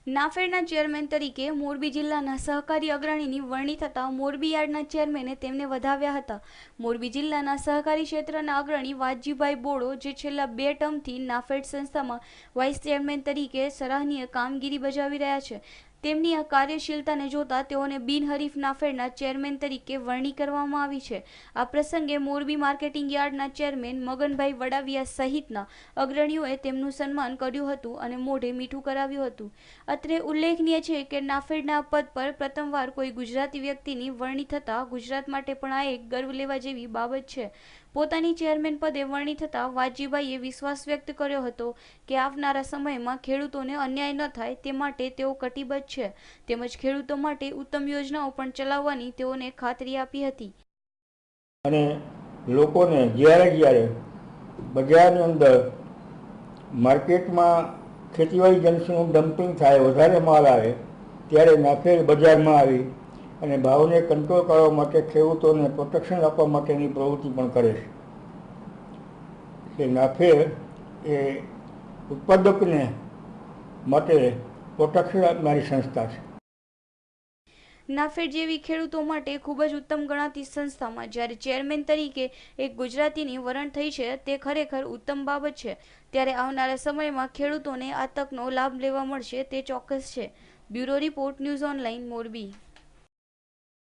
નાફેડના chairman તરીકે મોરબી જિલ્લાના સહકારી અગ્રણીની વરણી થતાં મોરબી યાર્ડના ચેરમેને તેમને વધાવ્યા હતા। મોરબી જિલ્લાના સહકારી ક્ષેત્રના અગ્રણી વાજીભાઈ બોડો, જે છેલ્લા 2 ટર્મથી નાફેડ સંસ્થામાં વાઇસ ચેરમેન તરીકે સરાહનીય કામગીરી બજાવી રહ્યા છે, તેમની આ કાર્યશીલતાને જોતા તેઓને બિનહરીફ નાફેડના ચેરમેન તરીકે વરણી કરવામાં આવી છે। આ પ્રસંગે મોરબી માર્કેટિંગ યાર્ડના ચેરમેન મગનભાઈ વડાવિયા સહિતના અગ્રણીઓએ તેમનું સન્માન કર્યું હતું અને મોઢે મીઠું કરાવ્યું હતું। અત્રે ઉલ્લેખનીય છે કે નાફેડના પદ પર પ્રથમવાર કોઈ ગુજરાતી વ્યક્તિની વરણી થતાં ગુજરાત માટે પણ આ એક ગર્વ લેવા જેવી બાબત છે। પોતાની ચેરમેન પદે વરણી થતાં વાજીભાઈએ વિશ્વાસ વ્યક્ત કર્યો હતો કે આવનારા સમયમાં ખેડૂતોને અન્યાય ન થાય તે માટે તેઓ કટિબદ્ધ છે, તેમજ ખેડૂતો માટે ઉત્તમ યોજનાઓ પણ ચલાવવાની તેઓને ખાતરી આપી હતી। અને લોકોને જ્યારે બજારની અંદર માર્કેટમાં ખેતીવાડી જંતુનું ડમ્પિંગ થાય, વધારે માલ આવે ત્યારે નાફેડ બજારમાં આવી અને ભાવને કંટ્રોલ કરવા માટે ખેડૂતોને પ્રોટેક્શન આપવા માટેની પ્રવૃત્તિ પણ કરે છે। એટલે નાફેડ એ ઉત્પાદકને માટે પ્રોટેક્શન આપનારી સંસ્થા છે। નાફેડ જેવી ખેડૂતો માટે ખૂબ જ ઉત્તમ ગણાતી સંસ્થામાં જ્યારે ચેરમેન તરીકે એક ગુજરાતીની વરણ થઈ છે તે ખરેખર ઉત્તમ બાબત છે। ત્યારે આવનારા સમયમાં ખેડૂતોને આ તકનો લાભ લેવા મળશે તે ચોક્કસ છે। Bureau report, news online, Morbi.